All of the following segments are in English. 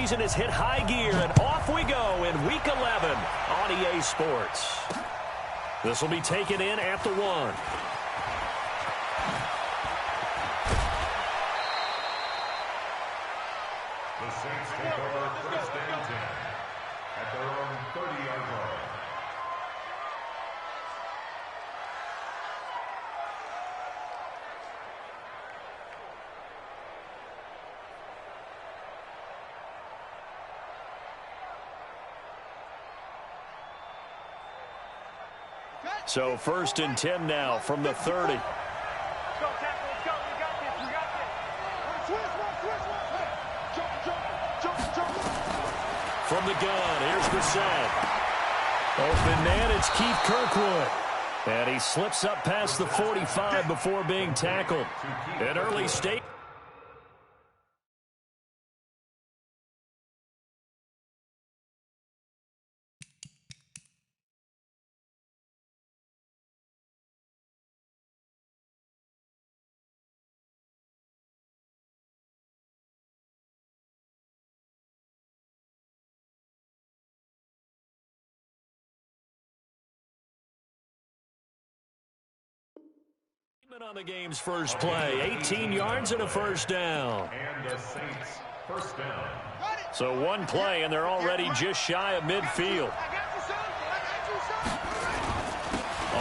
season has hit high gear, and off we go in Week 11 on EA Sports. This will be taken in at the 1. The Saints take over first and 10 at their own 30-yard line. So first and 10 now from the 30. From the gun, here's Brissett. Open man, it's Keith Kirkwood. And he slips up past the 45 before being tackled. An early state. On the game's first play, 18 yards and a first down. And the Saints first down. So one play, and they're already just shy of midfield.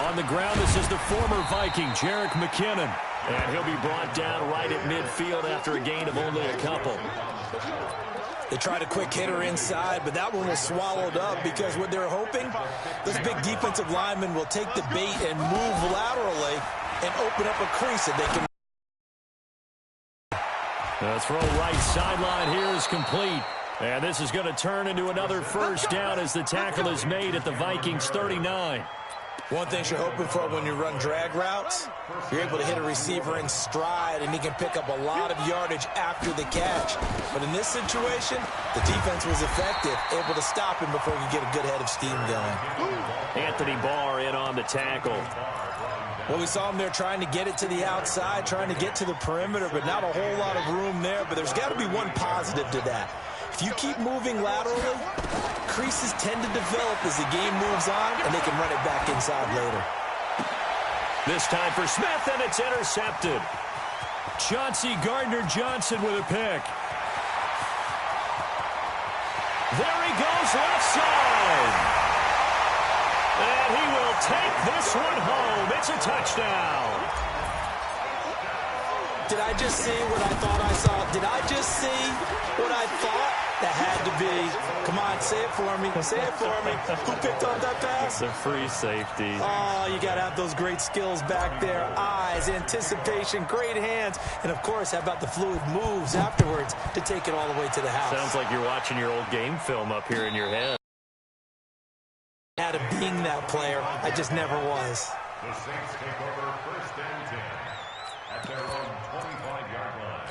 On the ground, this is the former Viking, Jerick McKinnon. And he'll be brought down right at midfield after a gain of only a couple. They tried a quick hitter inside, but that one was swallowed up because what they're hoping, this big defensive lineman will take the bait and move laterally and open up a crease that they can. The throw right sideline here is complete. And this is going to turn into another first down as the tackle is made at the Vikings 39. One thing you're hoping for when you run drag routes, you're able to hit a receiver in stride, and he can pick up a lot of yardage after the catch. But in this situation, the defense was effective, able to stop him before he could get a good head of steam going. Anthony Barr in on the tackle. Well, we saw him there trying to get it to the outside, trying to get to the perimeter, but not a whole lot of room there. But there's got to be one positive to that. If you keep moving laterally, creases tend to develop as the game moves on, and they can run it back inside later. This time for Smith, and it's intercepted. Chauncey Gardner-Johnson with a pick. There he goes, left side. And he will take this one home. It's a touchdown. Did I just see what I thought I saw? Did I just see what I thought? That had to be. Come on, say it for me. Say it for me. Who picked up that pass? The free safety. Oh, you got to have those great skills back there. Eyes, anticipation, great hands. And, of course, how about the fluid moves afterwards to take it all the way to the house? Sounds like you're watching your old game film up here in your head. Out of being that player, I just never was. The Saints take over first and 10 at their own 25-yard line.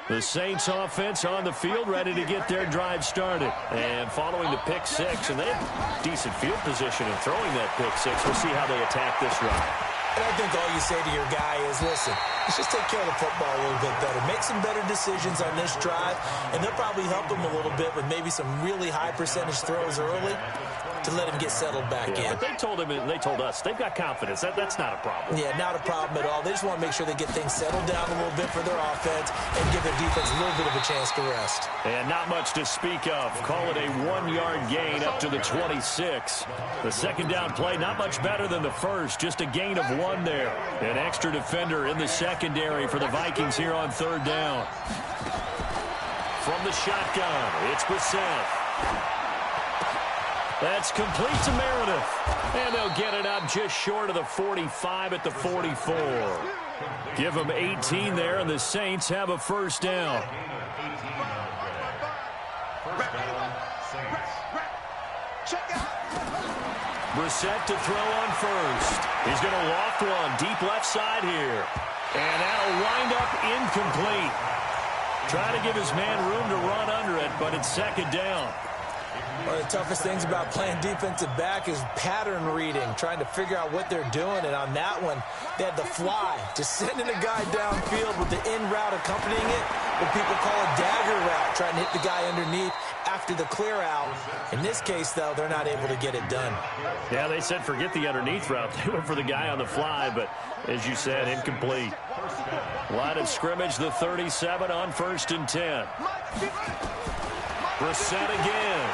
The Saints offense on the field, ready to get their drive started. And following the pick six, and they have decent field position in throwing that pick six. We'll see how they attack this drive. And I think all you say to your guy is, listen, let's just take care of the football a little bit better. Make some better decisions on this drive, and they'll probably help him a little bit with maybe some really high percentage throws early to let him get settled back in. But they told him, and they told us, they've got confidence. That's not a problem. Yeah, not a problem at all. They just want to make sure they get things settled down a little bit for their offense and give their defense a little bit of a chance to rest. And not much to speak of. Call it a 1-yard gain up to the 26. The second down play, not much better than the first. Just a gain of 1 there. An extra defender in the secondary for the Vikings here on third down. From the shotgun, it's Brissett. That's complete to Meredith. And they'll get it up just short of the 45 at the 44. Give them 18 there, and the Saints have a first down. Brissett to throw on first. He's going to loft one deep left side here. And that'll wind up incomplete. Try to give his man room to run under it, but it's second down. One of the toughest things about playing defensive back is pattern reading, trying to figure out what they're doing. And on that one, they had the fly, just sending a guy downfield with the in route accompanying it. what people call a dagger route, trying to hit the guy underneath after the clear out. In this case, though, they're not able to get it done. Yeah, they said forget the underneath route. They went for the guy on the fly, but as you said, incomplete. Line of scrimmage, the 37 on 1st and 10. Brissett again.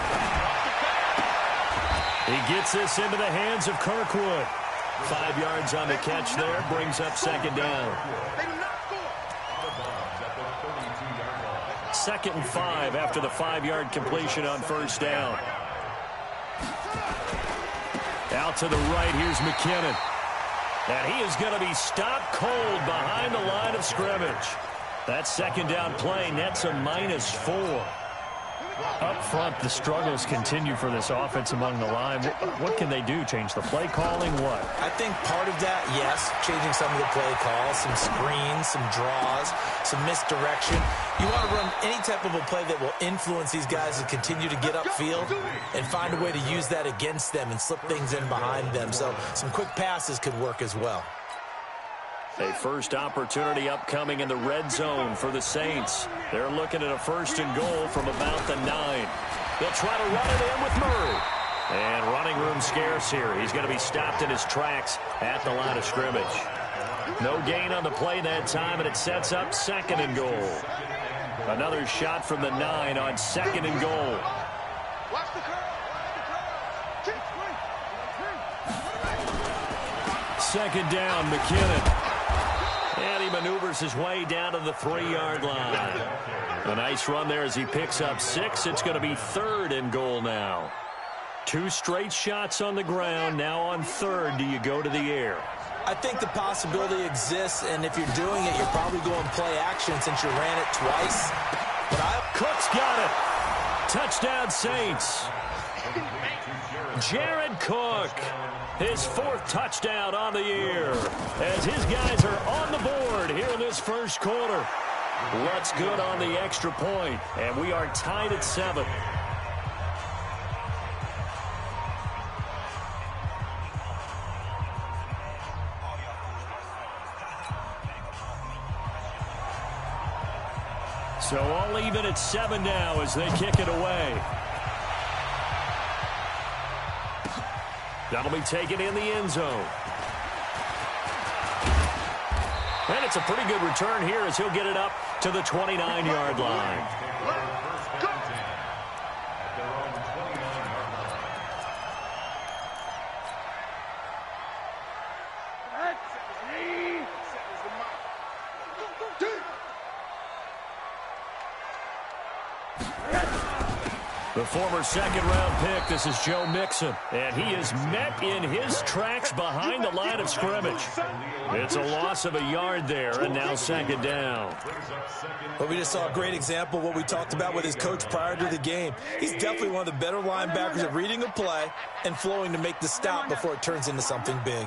He gets this into the hands of Kirkwood. 5 yards on the catch there, brings up 2nd down. 2nd and 5 after the 5-yard completion on 1st down. Out to the right, here's McKinnon. And he is going to be stopped cold behind the line of scrimmage. That 2nd down play nets a -4. Up front, the struggles continue for this offense among the line. What can they do? Change the play calling? What? I think part of that, yes, changing some of the play calls, some screens, some draws, some misdirection. You want to run any type of a play that will influence these guys to continue to get upfield and find a way to use that against them and slip things in behind them. So some quick passes could work as well. A first opportunity upcoming in the red zone for the Saints. They're looking at a 1st and goal from about the 9. They'll try to run it in with Murray. And running room scarce here. He's going to be stopped in his tracks at the line of scrimmage. No gain on the play that time, and it sets up 2nd and goal. Another shot from the 9 on 2nd and goal. 2nd down, McKinnon. And he maneuvers his way down to the 3-yard line. A nice run there as he picks up 6. It's going to be 3rd and goal now. 2 straight shots on the ground. Now on 3rd, do you go to the air? I think the possibility exists, and if you're doing it, you're probably going play action since you ran it twice. But Cook's got it. Touchdown, Saints. Jared Cook. His 4th touchdown on the year as his guys are on the board here in this first quarter. What's good on the extra point, and we are tied at 7. So all even at 7 now as they kick it away. That'll be taken in the end zone. And it's a pretty good return here as he'll get it up to the 29-yard line. The former 2nd-round pick, this is Joe Mixon, and he is met in his tracks behind the line of scrimmage. It's a loss of a yard there, and now 2nd down. Well, we just saw a great example of what we talked about with his coach prior to the game. He's definitely one of the better linebackers at reading a play and flowing to make the stop before it turns into something big.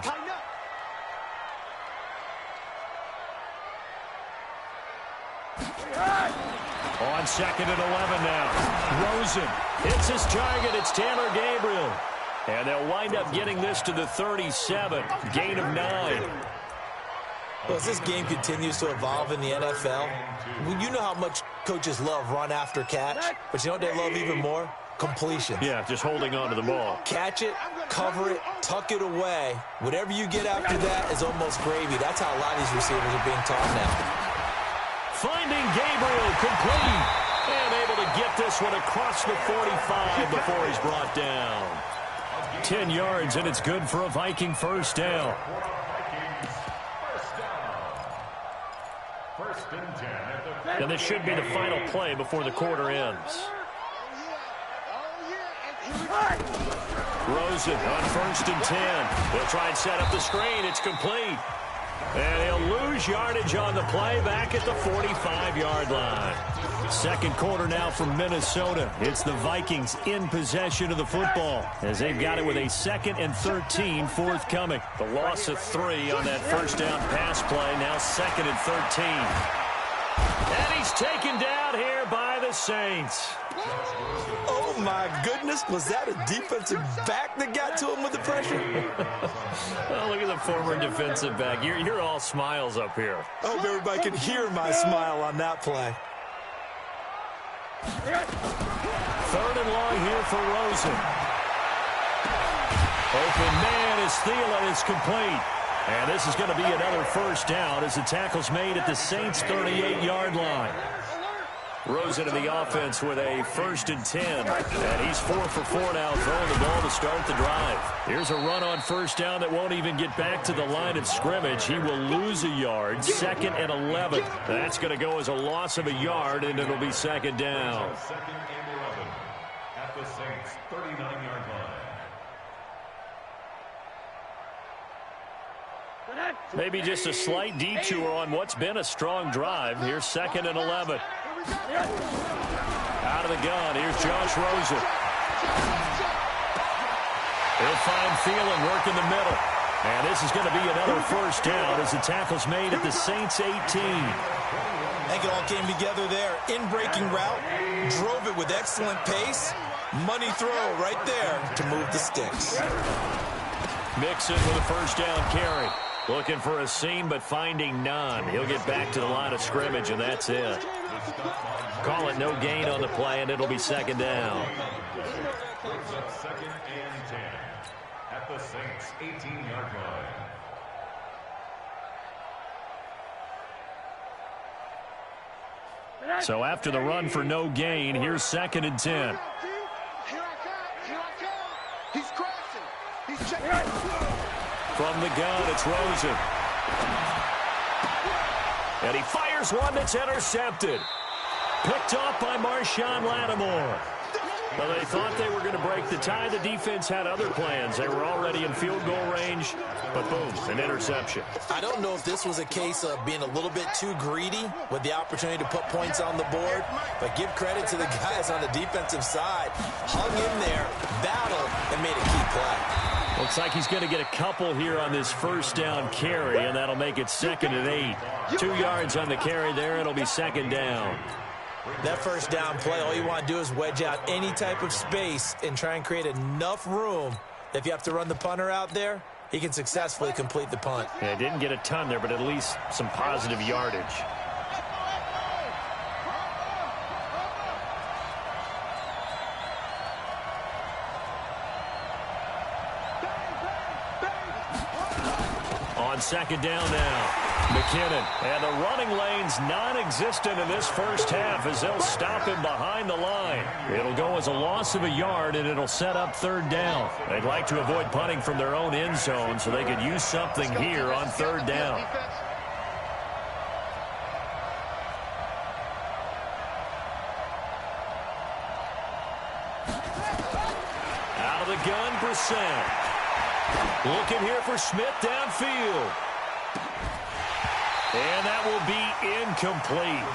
On 2nd and 11 now. Rosen hits his target. It's Taylor Gabriel. And they'll wind up getting this to the 37. Gain of 9. Well, as this game continues to evolve in the NFL, you know how much coaches love run after catch, but you know what they love even more? Completion. Yeah, just holding on to the ball. Catch it, cover it, tuck it away. Whatever you get after that is almost gravy. That's how a lot of these receivers are being taught now. Finding Gabriel complete. And able to get this one across the 45 before he's brought down. 10 yards, and it's good for a Viking 1st down. And this should be the final play before the quarter ends. Rosen on 1st and 10. They'll try and set up the screen. It's complete. And he'll lose yardage on the play back at the 45-yard line. 2nd quarter now from Minnesota. It's the Vikings in possession of the football as they've got it with a 2nd and 13 forthcoming. The loss of 3 on that 1st down pass play. Now 2nd and 13. And he's taken down here by the Saints. Oh, my goodness. Was that a defensive back that got to him with the pressure? Oh, look at the former defensive back. You're all smiles up here. I hope everybody can hear my smile on that play. Third and long here for Rosen. Open man is Thielen. It's complete. And this is going to be another first down as the tackle's made at the Saints' 38-yard line. Rosen in the offense with a 1st and 10. And he's 4 for 4 now, throwing the ball to start the drive. Here's a run on first down that won't even get back to the line of scrimmage. He will lose a yard. 2nd and 11. That's going to go as a loss of a yard, and it'll be 2nd down. 2nd and 11 at the Saints' 39-yard line. Maybe just a slight detour on what's been a strong drive. Here's 2nd and 11. Out of the gun, here's Josh Rosen. He'll find Thielen working the middle. And this is going to be another first down as the tackle's made at the Saints' 18. I think it all came together there. In-breaking route, drove it with excellent pace. Money throw right there to move the sticks. Mixon with a first down carry. Looking for a seam, but finding none. He'll get back to the line of scrimmage, and that's it. Call it no gain on the play, and it'll be 2nd down. 2nd and 10 at the Saints' 18-yard line. So after the run for no gain, here's 2nd and 10. Here I come. He's crossing. He's checking. From the gun, it's Rosen. And he fires one that's intercepted. Picked off by Marshawn Lattimore. Well, they thought they were going to break the tie. The defense had other plans. They were already in field goal range, but boom, an interception. I don't know if this was a case of being a little bit too greedy with the opportunity to put points on the board, but give credit to the guys on the defensive side. Hung in there, battled, and made a key play. Looks like he's going to get a couple here on this first down carry, and that'll make it 2nd and 8. 2 yards on the carry there. It'll be 2nd down. That first down play, all you want to do is wedge out any type of space and try and create enough room. If you have to run the punter out there, he can successfully complete the punt. Yeah, didn't get a ton there, but at least some positive yardage. On 2nd down now. McKinnon, and the running lane's non-existent in this first half as they'll stop him behind the line. It'll go as a loss of a yard, and it'll set up 3rd down. They'd like to avoid punting from their own end zone so they could use something here on 3rd down. Out of the gun, Brissett. Looking here for Smith downfield. And that will be incomplete.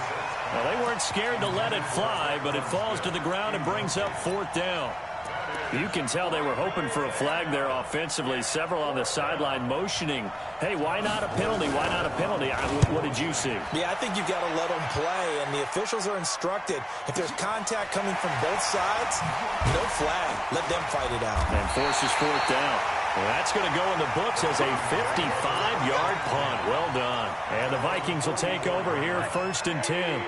Well, they weren't scared to let it fly, but it falls to the ground and brings up 4th down. You can tell they were hoping for a flag there offensively. Several on the sideline motioning, hey, why not a penalty? Why not a penalty? What did you see? Yeah, I think you've got to let them play, and the officials are instructed. If there's contact coming from both sides, no flag. Let them fight it out. And forces 4th down. Well, that's going to go in the books as a 55-yard punt. Well done. And the Vikings will take over here 1st and 10.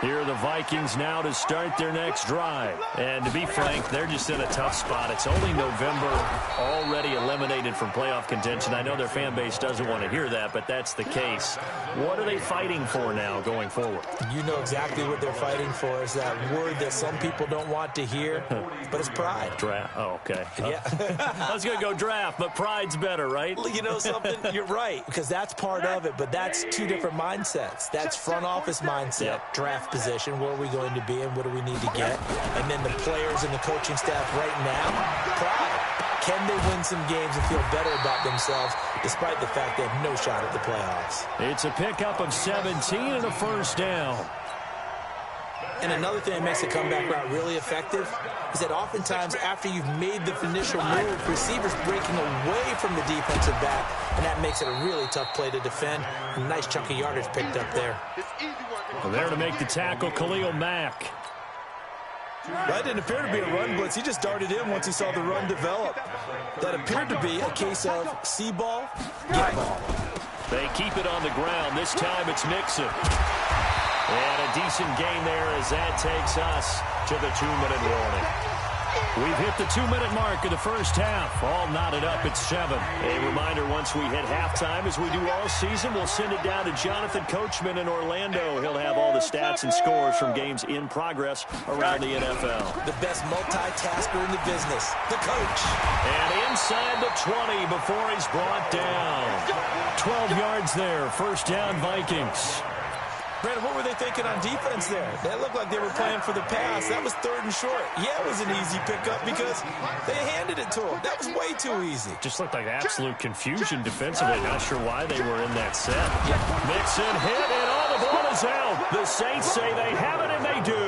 Here are the Vikings now to start their next drive. And to be frank, they're just in a tough spot. It's only November, already eliminated from playoff contention. I know their fan base doesn't want to hear that, but that's the case. What are they fighting for now going forward? You know exactly what they're fighting for. Is that word that some people don't want to hear, but it's pride. Draft. Oh, okay. Yeah. I was going to go draft, but pride's better, right? You know something? You're right, because that's part of it, but that's two different mindsets. That's front office mindset, draft position, where are we going to be and what do we need to get? And then the players and the coaching staff right now, pride. Can they win some games and feel better about themselves despite the fact they have no shot at the playoffs? It's a pickup of 17 and a first down. And another thing that makes the comeback route really effective is that oftentimes after you've made the initial move, receivers breaking away from the defensive back, and that makes it a really tough play to defend. A nice chunk of yardage picked up there. Well, there to make the tackle, Khalil Mack. That didn't appear to be a run blitz. He just darted in once he saw the run develop. That appeared to be a case of see ball, get ball. They keep it on the ground. This time it's Mixon. And a decent gain there as that takes us to the 2-minute warning. We've hit the 2-minute mark of the first half. All knotted up at 7. A reminder, once we hit halftime, as we do all season, we'll send it down to Jonathan Coachman in Orlando. He'll have all the stats and scores from games in progress around the NFL. The best multitasker in the business, the coach. And inside the 20 before he's brought down. 12 yards there. First down, Vikings. Brandon, what were they thinking on defense there? They looked like they were playing for the pass. That was 3rd and short. Yeah, it was an easy pickup because they handed it to him. That was way too easy. Just looked like absolute confusion defensively. Not sure why they were in that set. Mixon hit, and all the ball is out. The Saints say they have it, and they do.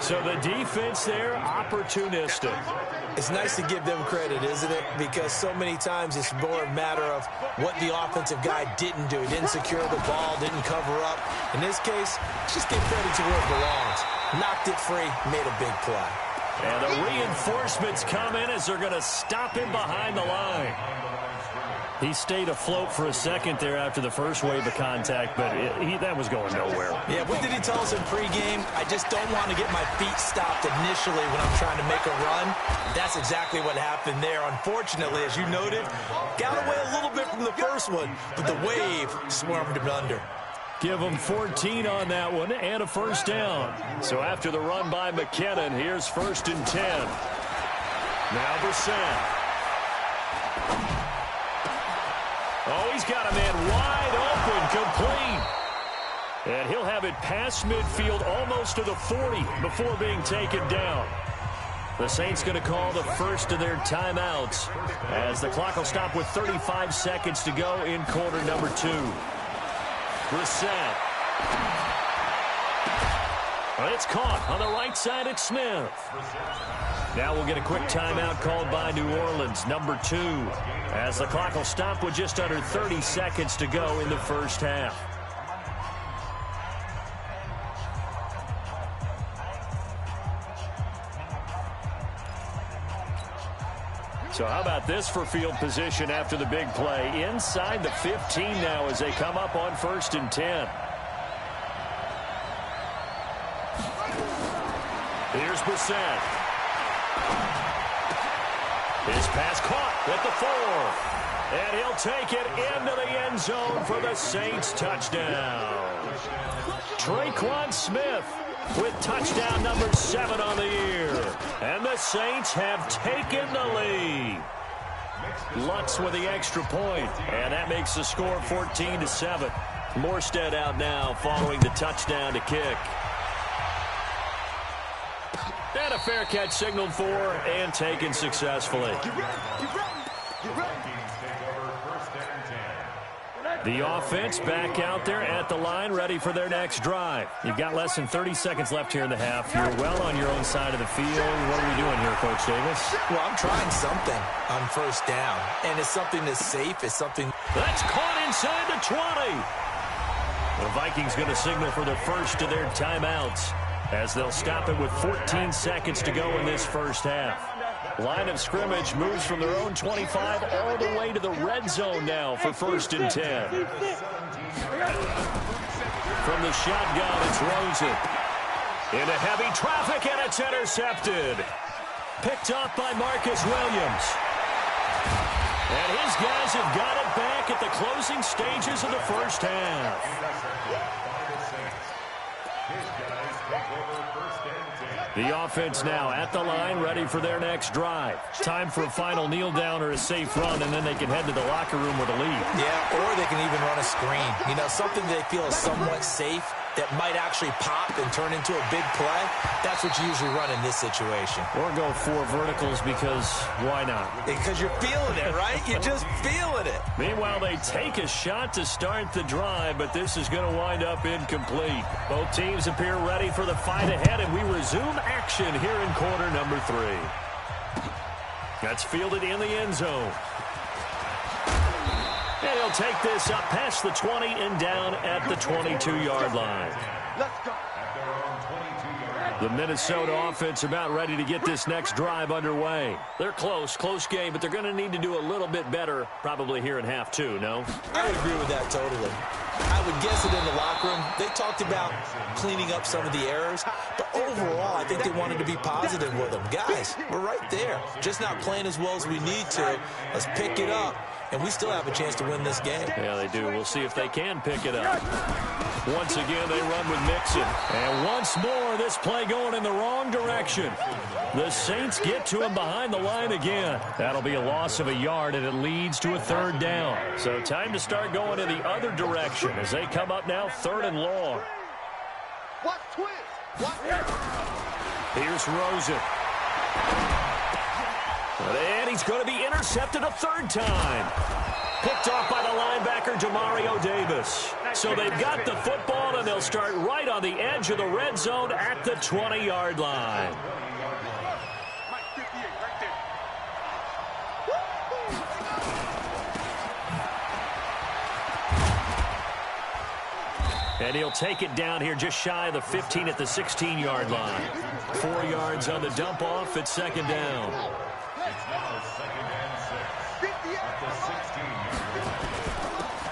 So the defense there, opportunistic. It's nice to give them credit, isn't it? Because so many times it's more a matter of what the offensive guy didn't do. He didn't secure the ball, didn't cover up. In this case, just give credit to where it belongs. Knocked it free, made a big play. And the reinforcements come in as they're going to stop him behind the line. He stayed afloat for a second there after the first wave of contact, but that was going nowhere. Yeah, what did he tell us in pregame? I just don't want to get my feet stopped initially when I'm trying to make a run. That's exactly what happened there. Unfortunately, as you noted, got away a little bit from the first one, but the wave swarmed him under. Give him 14 on that one and a first down. So after the run by McKinnon, here's 1st and 10. Now Brissett. Oh, he's got a man wide open, complete. And he'll have it past midfield almost to the 40 before being taken down. The Saints going to call the first of their timeouts as the clock will stop with 35 seconds to go in quarter number 2. Brissett. Well, it's caught on the right side at Smith. Now we'll get a quick timeout called by New Orleans, number 2, as the clock will stop with just under 30 seconds to go in the first half. So how about this for field position after the big play? Inside the 15 now as they come up on 1st and 10. Here's Brissett. His pass caught at the 4. And he'll take it into the end zone for the Saints touchdown. Traquan Smith with touchdown number 7 on the year. And the Saints have taken the lead. Lutz with the extra point, and that makes the score 14-7. Morstead out now following the touchdown to kick. And a fair catch signaled for and taken successfully. The offense back out there at the line, ready for their next drive. You've got less than 30 seconds left here in the half. You're well on your own side of the field. What are we doing here, Coach Davis? Well, I'm trying something on 1st down, and it's something that's safe. It's something that's caught inside the 20. The Vikings going to signal for the first of their timeouts as they'll stop it with 14 seconds to go in this first half. Line of scrimmage moves from their own 25 all the way to the red zone now for 1st and 10. From the shotgun, it's Rosen. Into heavy traffic, and it's intercepted. Picked off by Marcus Williams. And his guys have got it back at the closing stages of the first half. The offense now at the line, ready for their next drive. Time for a final kneel down or a safe run, and then they can head to the locker room with a lead. Yeah, or they can even run a screen. You know, something they feel is somewhat safe that might actually pop and turn into a big play. That's what you usually run in this situation. Or go 4 verticals because why not? Because you're feeling it, right? You're just feeling it. Meanwhile, they take a shot to start the drive, but this is going to wind up incomplete. Both teams appear ready for the fight ahead, and we resume action here in quarter number 3. That's fielded in the end zone. And he'll take this up past the 20 and down at the 22-yard line. Let's go. The Minnesota offense about ready to get this next drive underway. They're close game, but they're going to need to do a little bit better probably here in half two, no? I would agree with that totally. I would guess it in the locker room. They talked about cleaning up some of the errors, but overall, I think they wanted to be positive with them. Guys, we're right there. Just not playing as well as we need to. Let's pick it up, and we still have a chance to win this game. Yeah, they do. We'll see if they can pick it up. Once again, they run with Mixon. And once more, this play going in the wrong direction. The Saints get to him behind the line again. That'll be a loss of a yard, and it leads to a third down. So time to start going in the other direction as they come up now 3rd and long. What twist? Here's Rosen. And he's going to be intercepted a 3rd time. Picked off by the linebacker, Demario Davis. So they've got the football, and they'll start right on the edge of the red zone at the 20-yard line. And he'll take it down here just shy of the 15 at the 16-yard line. 4 yards on the dump-off at 2nd down.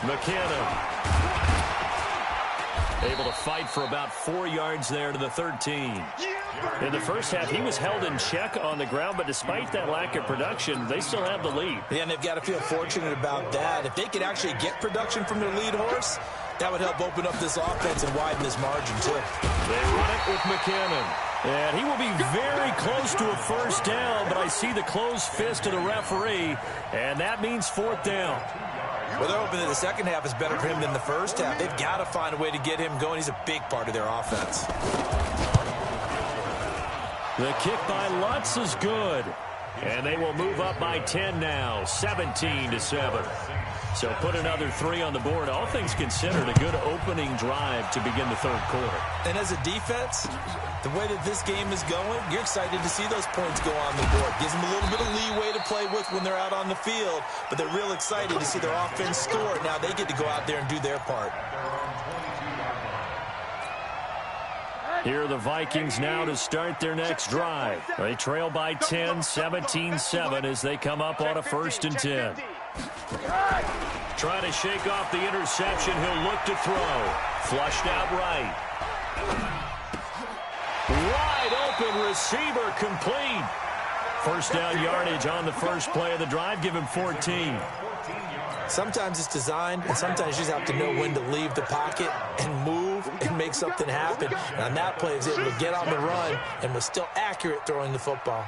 McKinnon able to fight for about 4 yards there to the 13. In the first half, he was held in check on the ground, but despite that lack of production, they still have the lead. Yeah, and they've got to feel fortunate about that. If they could actually get production from their lead horse, that would help open up this offense and widen this margin, too. They run it with McKinnon. And he will be very close to a 1st down, but I see the closed fist of the referee, and that means 4th down. Well, they're hoping that the second half is better for him than the first half. They've got to find a way to get him going. He's a big part of their offense. The kick by Lutz is good. And they will move up by 10 now, 17-7. So put another 3 on the board. All things considered, a good opening drive to begin the 3rd quarter. And as a defense, the way that this game is going, you're excited to see those points go on the board. Gives them a little bit of leeway to play with when they're out on the field, but they're real excited to see their offense score. Now they get to go out there and do their part. Here are the Vikings now to start their next drive. They trail by 10, 17-7 as they come up on a 1st and 10. Trying to shake off the interception. He'll look to throw. Flushed out right. Wide open receiver complete. 1st down yardage on the first play of the drive. Give him 14. Sometimes it's designed, and sometimes you just have to know when to leave the pocket and move and make something happen. And on that play, he was able to get on the run and was still accurate throwing the football.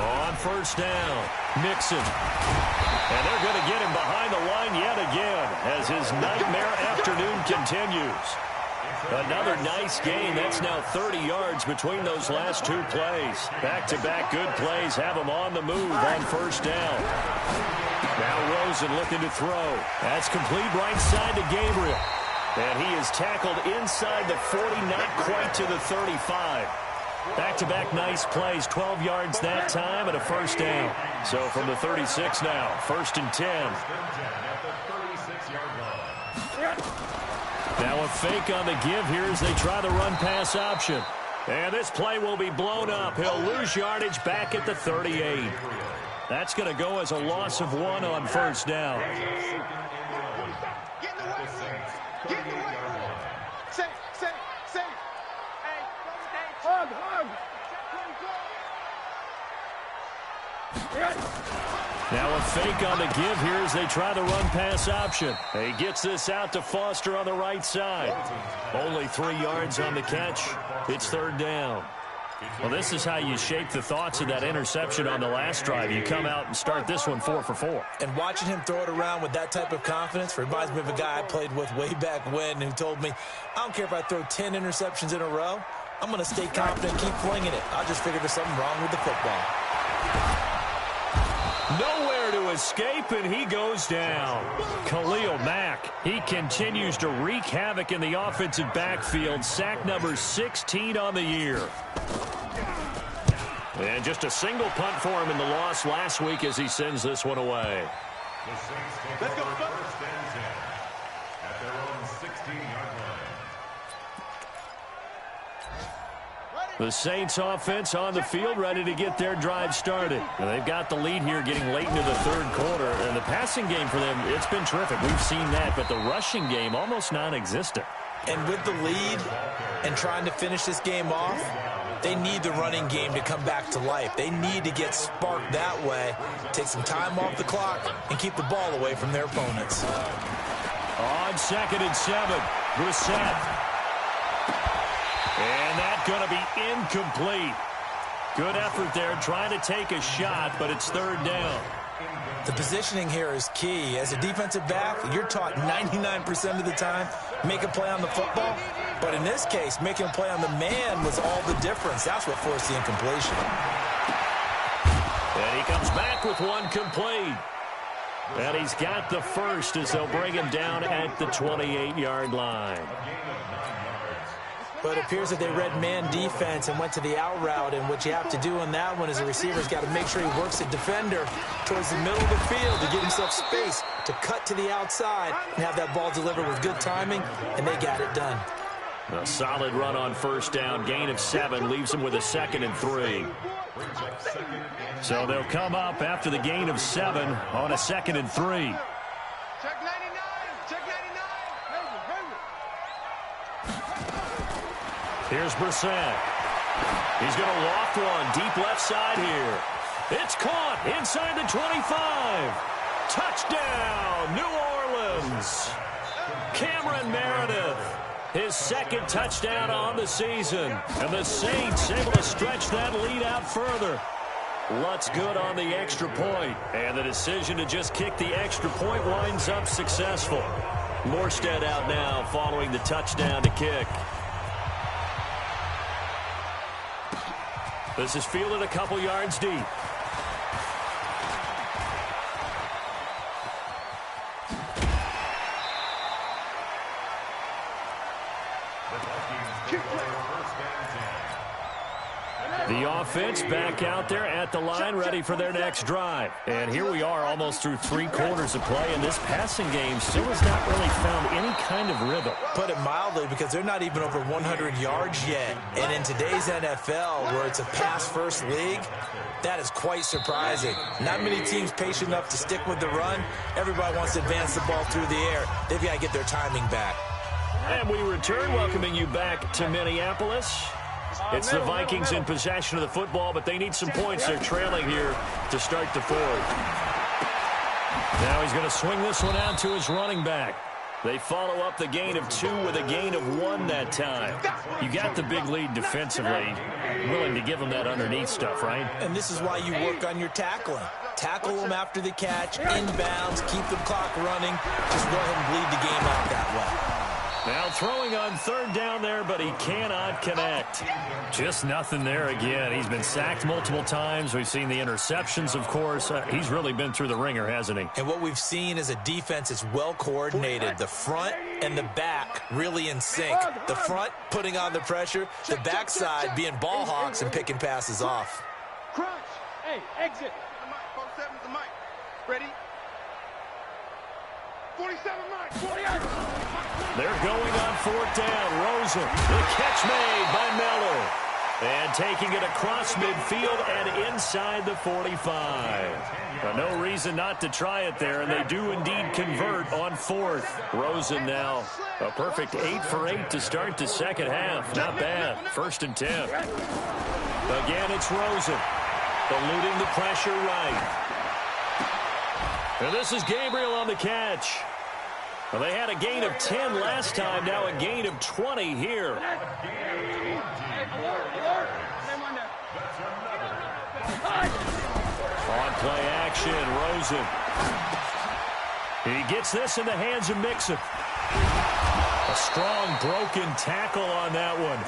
On 1st down, Mixon. And they're going to get him behind the line yet again as his nightmare afternoon continues. Another nice gain. That's now 30 yards between those last 2 plays. Back-to-back good plays have him on the move on 1st down. Now Rosen looking to throw. That's complete right side to Gabriel. And he is tackled inside the 40, not quite to the 35. Back-to-back nice plays, 12 yards that time and a 1st down. So from the 36 now, 1st and 10. Now a fake on the give here as they try the run-pass option. And this play will be blown up. He'll lose yardage back at the 38. That's going to go as a loss of 1 on 1st down. Get in the way. Get in the way. Safe. Hey, hug. Now a fake on the give here as they try the run-pass option. He gets this out to Foster on the right side. Only 3 yards on the catch. It's 3rd down. Well, this is how you shape the thoughts of that interception on the last drive. You come out and start this one 4 for 4. And watching him throw it around with that type of confidence reminds me of a guy I played with way back when who told me, I don't care if I throw 10 interceptions in a row. I'm going to stay confident and keep flinging it. I just figured there's something wrong with the football. Nowhere to escape, and he goes down. Khalil Mack, he continues to wreak havoc in the offensive backfield. Sack number 16 on the year. And just a single punt for him in the loss last week as he sends this one away. Let's go, First and 10 at their own 16-yard line. The Saints offense on the field, ready to get their drive started. And they've got the lead here getting late into the third quarter. And the passing game for them, it's been terrific. We've seen that, but the rushing game almost non-existent. And with the lead and trying to finish this game off, they need the running game to come back to life. They need to get sparked that way, take some time off the clock, and keep the ball away from their opponents. On 2nd and 7, Brissett. And that's going to be incomplete. Good effort there trying to take a shot, but it's 3rd down. The positioning here is key. As a defensive back, you're taught 99% of the time, make a play on the football. But in this case, making a play on the man was all the difference. That's what forced the incompletion. And he comes back with one complete. And he's got the first as they'll bring him down at the 28-yard line. But it appears that they read man defense and went to the out route. And what you have to do on that one is a receiver's got to make sure he works the defender towards the middle of the field to give himself space to cut to the outside and have that ball delivered with good timing, and they got it done. A solid run on 1st down. Gain of 7 leaves them with a 2nd and 3. So they'll come up after the gain of 7 on a 2nd and 3. Check 99. Check 99. Here's Brissett. He's going to loft one deep left side here. It's caught inside the 25. Touchdown, New Orleans. Cameron Meredith, his 2nd touchdown on the season. And the Saints able to stretch that lead out further. Lutz good on the extra point. And the decision to just kick the extra point winds up successful. Morstead out now following the touchdown to kick. This is fielded a couple yards deep. The offense back out there at the line, ready for their next drive. And here we are almost through 3 quarters of play, and this passing game still has not really found any kind of rhythm. Put it mildly, because they're not even over 100 yards yet. And in today's NFL, where it's a pass-first league, that is quite surprising. Not many teams patient enough to stick with the run. Everybody wants to advance the ball through the air. They've got to get their timing back. And we return, welcoming you back to Minneapolis. It's the Vikings in possession of the football, but they need some points. They're trailing here to start the 4th. Now he's going to swing this one out to his running back. They follow up the gain of 2 with a gain of 1 that time. You got the big lead defensively. Willing to give them that underneath stuff, right? And this is why you work on your tackling. Tackle them after the catch, inbounds, keep the clock running. Just go ahead and bleed the game out that way. Now throwing on 3rd down there, but he cannot connect. Just nothing there again. He's been sacked multiple times. We've seen the interceptions, of course. He's really been through the ringer, hasn't he? And what we've seen is a defense that's well coordinated. The front and the back really in sync. The front putting on the pressure, the backside being ball hawks and picking passes off. Crunch. Hey, exit. The mic. 47 the mic. Ready? 47 mic. 48. They're going on 4th down. Rosen, the catch made by Miller. And taking it across midfield and inside the 45. But no reason not to try it there, and they do indeed convert on 4th. Rosen now a perfect 8 for 8 to start the 2nd half. Not bad. 1st and 10. Again, it's Rosen. Eluding the pressure right. And this is Gabriel on the catch. Well, they had a gain of 10 last time, now a gain of 20 here. On play action, Rosen. He gets this in the hands of Mixon. A strong broken tackle on that one.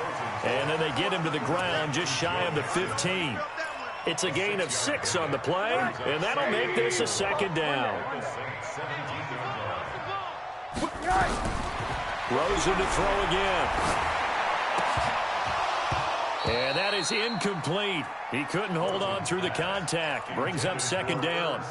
And then they get him to the ground just shy of the 15. It's a gain of 6 on the play, and that'll make this a 2nd down. Rosen to throw again. And that is incomplete. He couldn't hold on through the contact. Brings up 2nd down.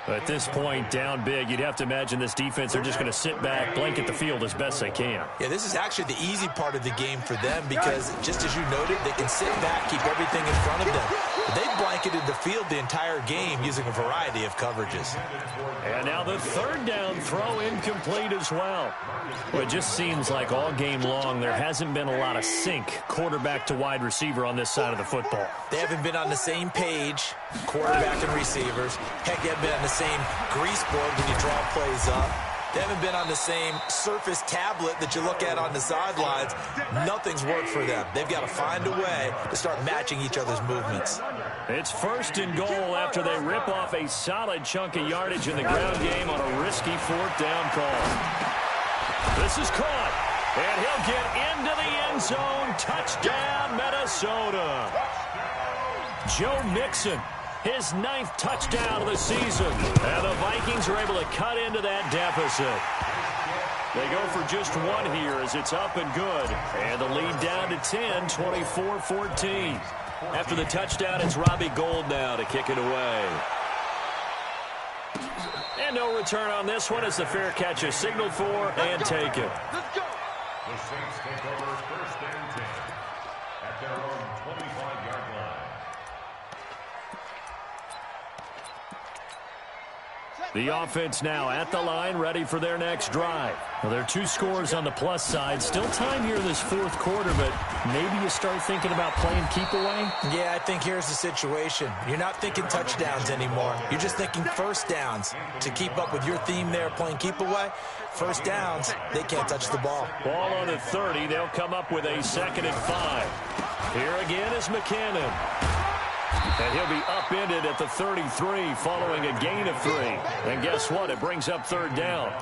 At this point, down big, you'd have to imagine this defense, they're just going to sit back, blanket the field as best they can. Yeah, this is actually the easy part of the game for them because, just as you noted, they can sit back, keep everything in front of them. But they've blanketed the field the entire game using a variety of coverages. And now the third down throw incomplete as well. Well, it just seems like all game long there hasn't been a lot of sync quarterback to wide receiver on this side of the football. They haven't been on the same page, quarterback and receivers. Heck, they haven't been on the same grease board when you draw plays up. They haven't been on the same surface tablet that you look at on the sidelines. Nothing's worked for them. They've got to find a way to start matching each other's movements. It's first and goal after they rip off a solid chunk of yardage in the ground game on a risky fourth down call. This is caught, and he'll get into the end zone. Touchdown, Minnesota. Joe Mixon, his 9th touchdown of the season. And the Vikings are able to cut into that deficit. They go for just one here as it's up and good. And the lead down to 10, 24-14. After the touchdown, it's Robbie Gould now to kick it away. And no return on this one as the fair catch is signaled for and taken. The Saints take over first and 10 at their own 25-yard line. The offense now at the line, ready for their next drive. Well, there are 2 scores on the plus side. Still time here in this fourth quarter, but maybe you start thinking about playing keep away? Yeah, I think here's the situation. You're not thinking touchdowns anymore. You're just thinking first downs. To keep up with your theme there, playing keep away, first downs, they can't touch the ball. Ball on the 30. They'll come up with a 2nd and 5. Here again is McKinnon. And he'll be upended at the 33 following a gain of 3. And guess what? It brings up third down.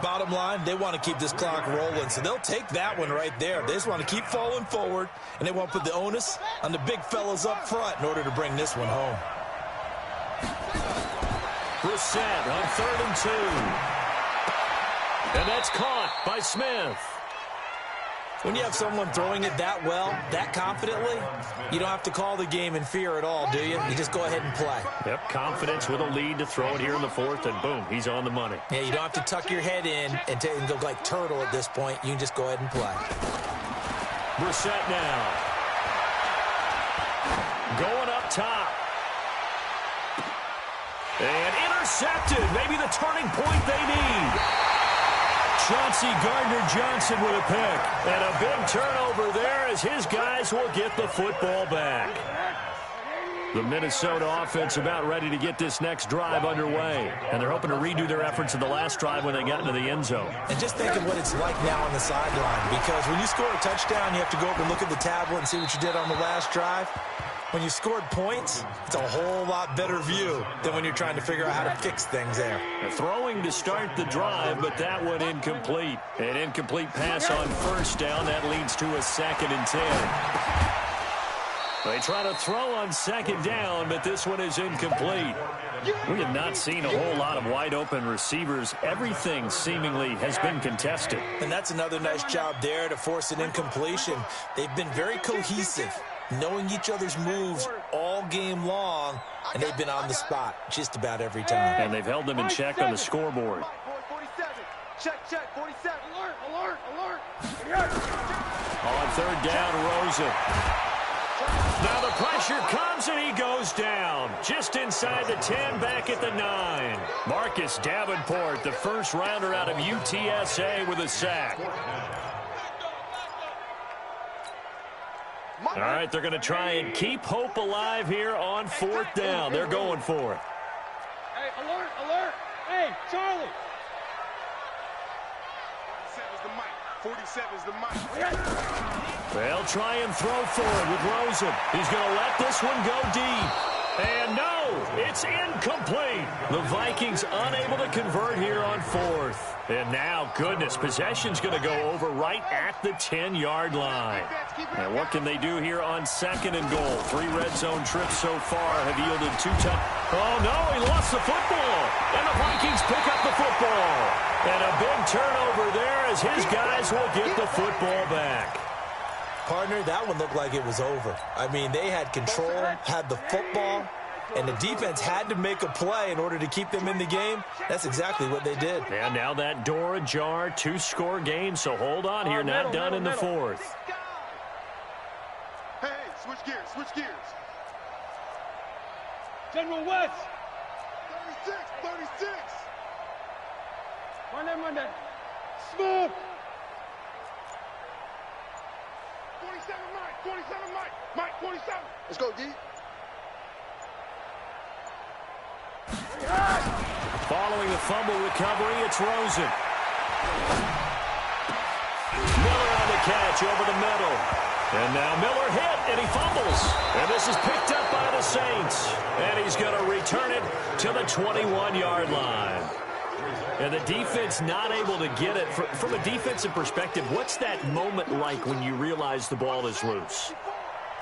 Bottom line, they want to keep this clock rolling, so they'll take that one right there. They just want to keep falling forward, and they want to put the onus on the big fellas up front in order to bring this one home. Brissett on 3rd and 2. And that's caught by Smith. When you have someone throwing it that well, that confidently, you don't have to call the game in fear at all, do you? You just go ahead and play. Yep, confidence with a lead to throw it here in the 4th, and boom, he's on the money. Yeah, you don't have to tuck your head in and go like turtle at this point. You can just go ahead and play. Brissett now. Going up top. And intercepted. Maybe the turning point they need. Chauncey Gardner-Johnson with a pick. And a big turnover there as his guys will get the football back. The Minnesota offense about ready to get this next drive underway. And they're hoping to redo their efforts in the last drive when they got into the end zone. And just think of what it's like now on the sideline. Because when you score a touchdown, you have to go over and look at the tablet and see what you did on the last drive. When you scored points, it's a whole lot better view than when you're trying to figure out how to fix things there. Throwing to start the drive, but that one incomplete. An incomplete pass on first down. That leads to a 2nd and 10. They try to throw on 2nd down, but this one is incomplete. We have not seen a whole lot of wide-open receivers. Everything seemingly has been contested. And that's another nice job there to force an incompletion. They've been very cohesive, knowing each other's moves all game long, and they've been on the spot just about every time. And they've held them in check on the scoreboard. 47. Check, 47. Alert. On 3rd down, Rosen. Now the pressure comes, and he goes down. Just inside the 10, back at the 9. Marcus Davenport, the first rounder out of UTSA with a sack. All right, they're going to try and keep hope alive here on 4th down. They're going for it. Hey, alert. Hey, Charlie. 47's the mic. They'll try and throw for it with Rosen. He's going to let this one go deep. And no, it's incomplete. The Vikings unable to convert here on 4th. And now, goodness, possession's going to go over right at the 10-yard line. And what can they do here on 2nd and goal? 3 red zone trips so far have yielded 2 touchdowns. Oh, no, he lost the football. And the Vikings pick up the football. And a big turnover there as his guys will get the football back. Partner, that one looked like it was over. I mean, they had control, had the football, and the defense had to make a play in order to keep them in the game. That's exactly what they did. And now that door ajar, 2-score game, so hold on here, not done in the fourth. Hey, switch gears, switch gears. General West. 36. Monday. Smooth. 27, Mike, 27. Let's go, D. Following the fumble recovery, it's Rosen. Miller on the catch over the middle. And now Miller hit, and he fumbles. And this is picked up by the Saints. And he's going to return it to the 21-yard line. And the defense not able to get it. From a defensive perspective, what's that moment like when you realize the ball is loose?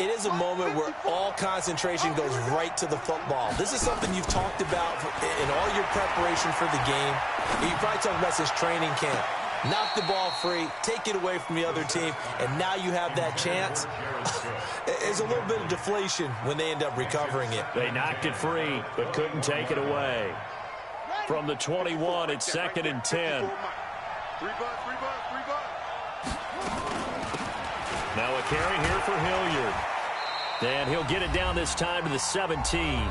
It is a moment where all concentration goes right to the football. This is something you've talked about in all your preparation for the game. You probably talked about since training camp. Knock the ball free, take it away from the other team, and now you have that chance. There's a little bit of deflation when they end up recovering it. They knocked it free, but couldn't take it away. From the 21, it's 2nd and 10. Three bucks. Now a carry here for Hilliard. And he'll get it down this time to the 17.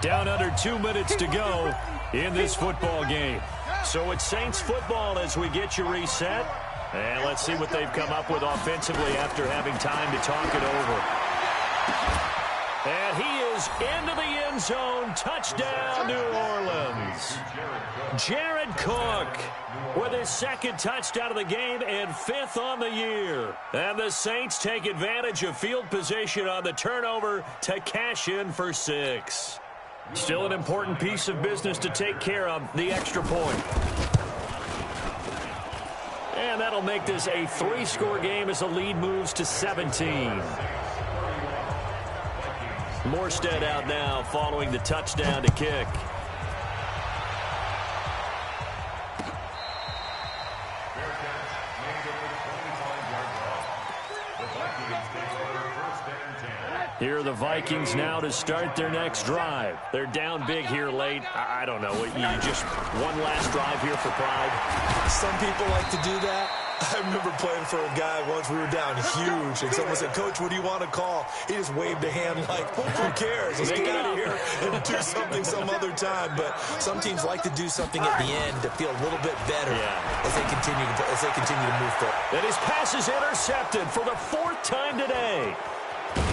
Down under 2 minutes to go in this football game. So it's Saints football as we get you reset. And let's see what they've come up with offensively after having time to talk it over. And he is into the end zone. Touchdown, New Orleans. Jared Cook with his 2nd touchdown of the game and 5th on the year. And the Saints take advantage of field position on the turnover to cash in for 6. Still an important piece of business to take care of, the extra point. And that'll make this a 3-score game as the lead moves to 17. Morstead out now following the touchdown to kick. Here are the Vikings now to start their next drive. They're down big here late. I don't know. You just one last drive here for pride. Some people like to do that. I remember playing for a guy once. We were down huge, and someone said, "Coach, what do you want to call?" He just waved a hand like, "Who cares? Let's get out of here and do something some other time." But some teams like to do something at the end to feel a little bit better as they continue to move forward. And his pass is intercepted for the 4th time today.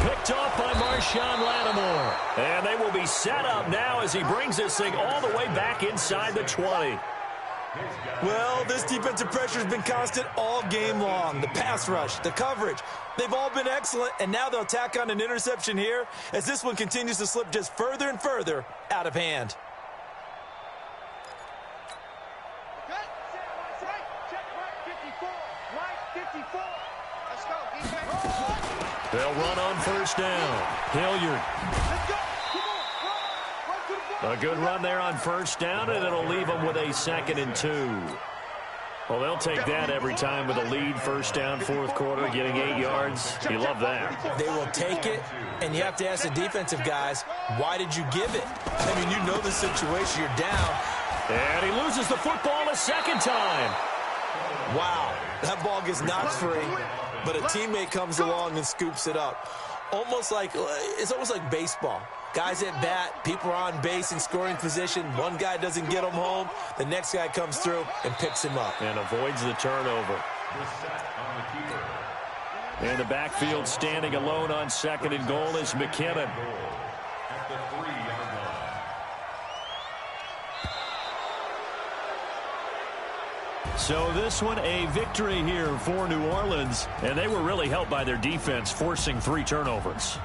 Picked off by Marshawn Lattimore. And they will be set up now as he brings this thing all the way back inside the 20. Well, this defensive pressure has been constant all game long. The pass rush, the coverage, they've all been excellent, and now they'll tack on an interception here as this one continues to slip just further and further out of hand. They'll run on 1st down. Hilliard. A good run there on 1st down, and it'll leave them with a 2nd and 2. Well, they'll take that every time with a lead, 1st down, 4th quarter, getting 8 yards. You love that. They will take it, and you have to ask the defensive guys, why did you give it? I mean, you know the situation. You're down. And he loses the football a 2nd time. Wow, that ball gets knocked free, but a teammate comes along and scoops it up. It's almost like baseball. Guys at bat, people are on base in scoring position. One guy doesn't get him home. The next guy comes through and picks him up. And avoids the turnover. In the backfield, standing alone on 2nd and goal is McKinnon. So this one, a victory here for New Orleans. And they were really helped by their defense, forcing 3 turnovers.